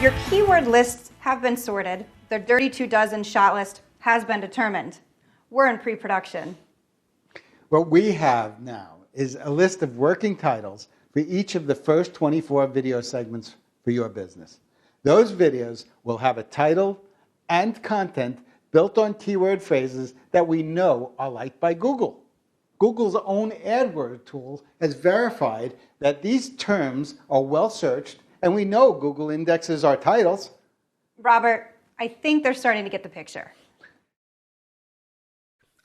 Your keyword lists have been sorted. The Dirty 2 Dozen shot list has been determined. We're in pre-production. What we have now is a list of working titles for each of the first 24 video segments for your business. Those videos will have a title and content built on keyword phrases that we know are liked by Google. Google's own AdWords tool has verified that these terms are well searched, and we know Google indexes our titles. Robert, I think they're starting to get the picture.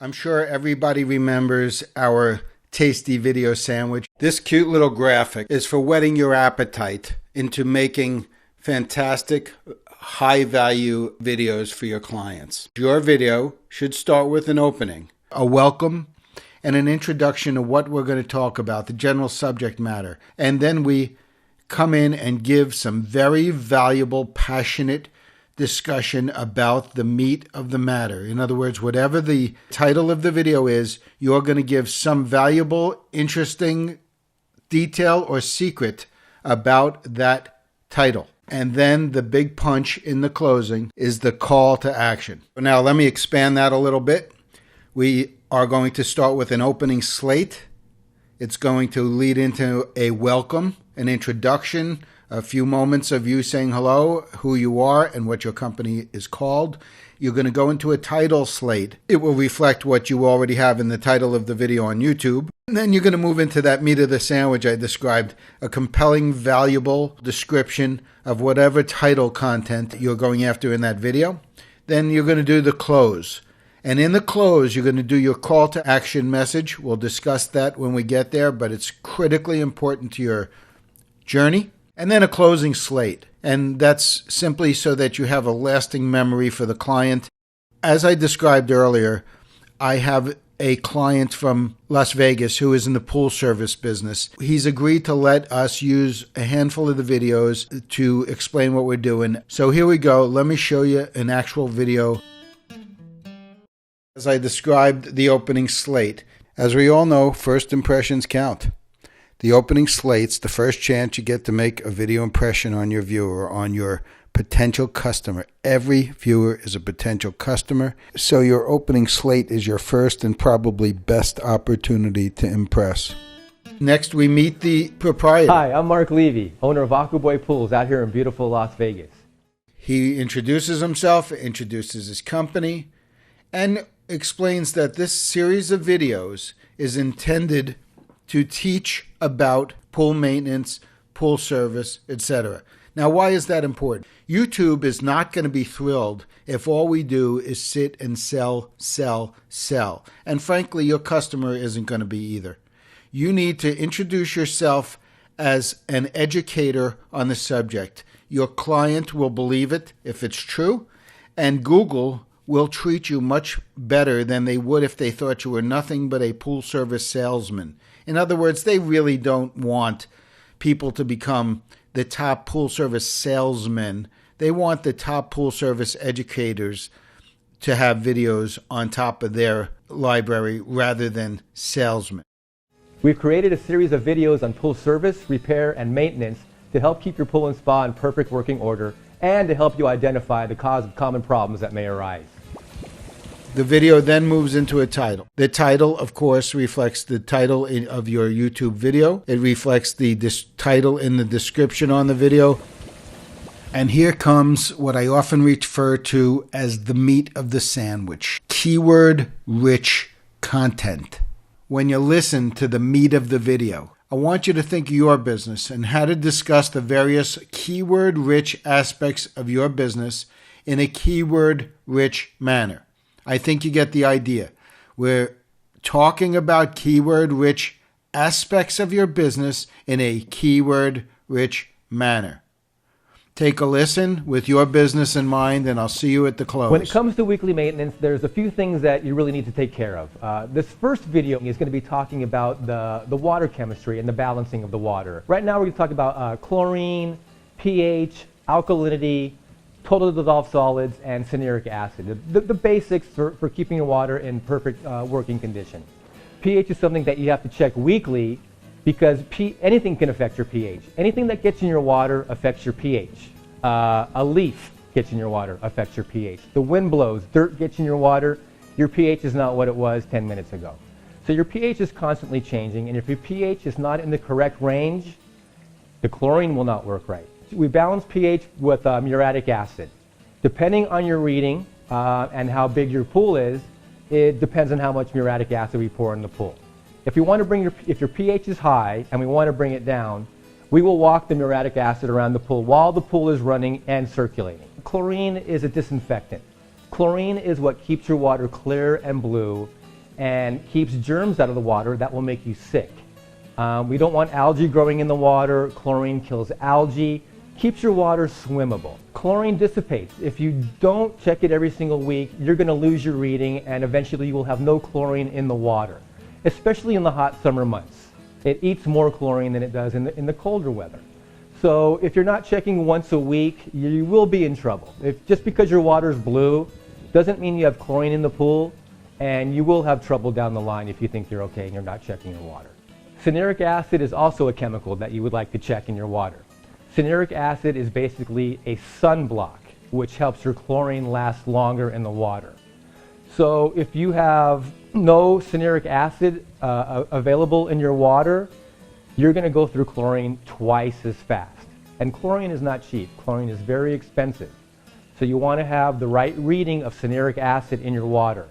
I'm sure everybody remembers our tasty video sandwich. This cute little graphic is for whetting your appetite into making fantastic, high-value videos for your clients. Your video should start with an opening, a welcome, and an introduction of what we're going to talk about, the general subject matter. And then we come in and give some very valuable, passionate discussion about the meat of the matter. In other words, whatever the title of the video is, you're going to give some valuable, interesting detail or secret about that title. And then the big punch in the closing is the call to action. Now, let me expand that a little bit. We are going to start with an opening slate. It's going to lead into a welcome, an introduction, a few moments of you saying hello, who you are, and what your company is called. You're going to go into a title slate. It will reflect what you already have in the title of the video on YouTube. And then you're going to move into that meat of the sandwich I described, a compelling, valuable description of whatever title content you're going after in that video. Then you're going to do the close. And in the close, you're going to do your call to action message. We'll discuss that when we get there, but it's critically important to your journey. And then a closing slate. And that's simply so that you have a lasting memory for the client. As I described earlier, I have a client from Las Vegas who is in the pool service business. He's agreed to let us use a handful of the videos to explain what we're doing. So here we go. Let me show you an actual video. As I described the opening slate, as we all know, first impressions count. The opening slate's the first chance you get to make a video impression on your viewer, on your potential customer. Every viewer is a potential customer, so your opening slate is your first and probably best opportunity to impress. Next, we meet the proprietor. Hi, I'm Mark Levy, owner of Aquaboy Pools out here in beautiful Las Vegas. He introduces himself, introduces his company, and explains that this series of videos is intended to teach about pool maintenance, pool service, etc. Now, why is that important? YouTube is not going to be thrilled if all we do is sit and sell, sell, sell. And frankly, your customer isn't going to be either. You need to introduce yourself as an educator on the subject. Your client will believe it if it's true, and Google will treat you much better than they would if they thought you were nothing but a pool service salesman. In other words, they really don't want people to become the top pool service salesmen. They want the top pool service educators to have videos on top of their library rather than salesmen. We've created a series of videos on pool service, repair, and maintenance to help keep your pool and spa in perfect working order and to help you identify the cause of common problems that may arise. The video then moves into a title. The title, of course, reflects the title of your YouTube video. It reflects the title in the description on the video. And here comes what I often refer to as the meat of the sandwich. Keyword-rich content. When you listen to the meat of the video, I want you to think of your business and how to discuss the various keyword-rich aspects of your business in a keyword-rich manner. I think you get the idea. We're talking about keyword-rich aspects of your business in a keyword-rich manner. Take a listen with your business in mind, and I'll see you at the close. When it comes to weekly maintenance, there's a few things that you really need to take care of. This first video is going to be talking about the water chemistry and the balancing of the water. Right now we're going to talk about chlorine, pH, alkalinity, total dissolved solids, and cyanuric acid. The basics for keeping your water in perfect working condition. pH is something that you have to check weekly because anything can affect your pH. Anything that gets in your water affects your pH. A leaf gets in your water, affects your pH. The wind blows, dirt gets in your water, your pH is not what it was 10 minutes ago. So your pH is constantly changing, and if your pH is not in the correct range, the chlorine will not work right. We balance pH with muriatic acid. Depending on your reading and how big your pool is, it depends on how much muriatic acid we pour in the pool. If you want to bring if your pH is high and we want to bring it down, we will walk the muriatic acid around the pool while the pool is running and circulating. Chlorine is a disinfectant. Chlorine is what keeps your water clear and blue and keeps germs out of the water that will make you sick. We don't want algae growing in the water. Chlorine kills algae, keeps your water swimmable. Chlorine dissipates. If you don't check it every single week, you're going to lose your reading and eventually you will have no chlorine in the water, especially in the hot summer months. It eats more chlorine than it does in the colder weather. So if you're not checking once a week, you will be in trouble. Just because your water is blue doesn't mean you have chlorine in the pool, and you will have trouble down the line if you think you're okay and you're not checking your water. Cyanuric acid is also a chemical that you would like to check in your water. Cyanuric acid is basically a sunblock, which helps your chlorine last longer in the water. So if you have no cyanuric acid available in your water, you're going to go through chlorine twice as fast. And chlorine is not cheap. Chlorine is very expensive. So you want to have the right reading of cyanuric acid in your water.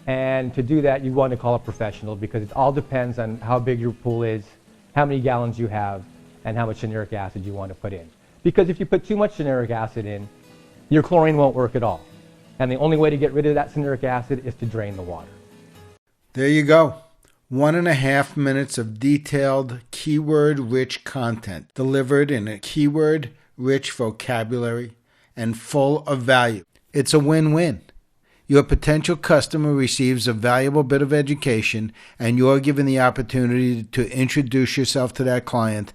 And to do that, you want to call a professional because it all depends on how big your pool is, how many gallons you have, and how much cyanuric acid you want to put in. Because if you put too much cyanuric acid in, your chlorine won't work at all. And the only way to get rid of that cyanuric acid is to drain the water. There you go. 1.5 minutes of detailed, keyword-rich content delivered in a keyword-rich vocabulary and full of value. It's a win-win. Your potential customer receives a valuable bit of education, and you're given the opportunity to introduce yourself to that client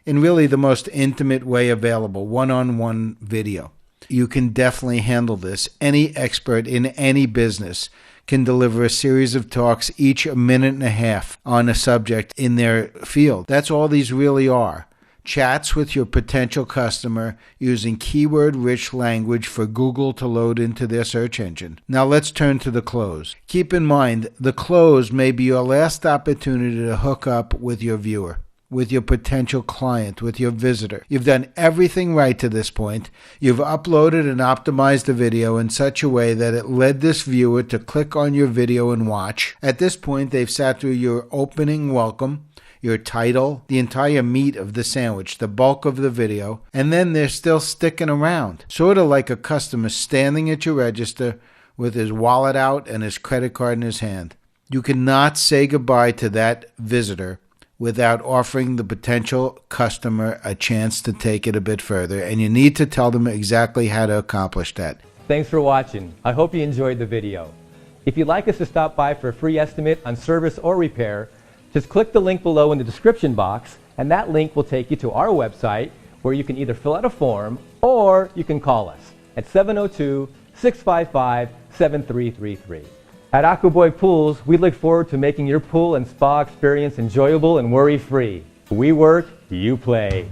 in really the most intimate way available, one-on-one video. You can definitely handle this. Any expert in any business can deliver a series of talks, each 1.5 minutes on a subject in their field. That's all these really are. Chats with your potential customer using keyword-rich language for Google to load into their search engine. Now let's turn to the close. Keep in mind, the close may be your last opportunity to hook up with your viewer, with your potential client, with your visitor. You've done everything right to this point. You've uploaded and optimized the video in such a way that it led this viewer to click on your video and watch. At this point, they've sat through your opening welcome, your title, the entire meat of the sandwich, the bulk of the video, and then they're still sticking around. Sort of like a customer standing at your register with his wallet out and his credit card in his hand. You cannot say goodbye to that visitor without offering the potential customer a chance to take it a bit further, and you need to tell them exactly how to accomplish that. Thanks for watching. I hope you enjoyed the video. If you'd like us to stop by for a free estimate on service or repair, just click the link below in the description box, and that link will take you to our website where you can either fill out a form or you can call us at 702-655-7333. At Aquaboy Pools, we look forward to making your pool and spa experience enjoyable and worry-free. We work, you play.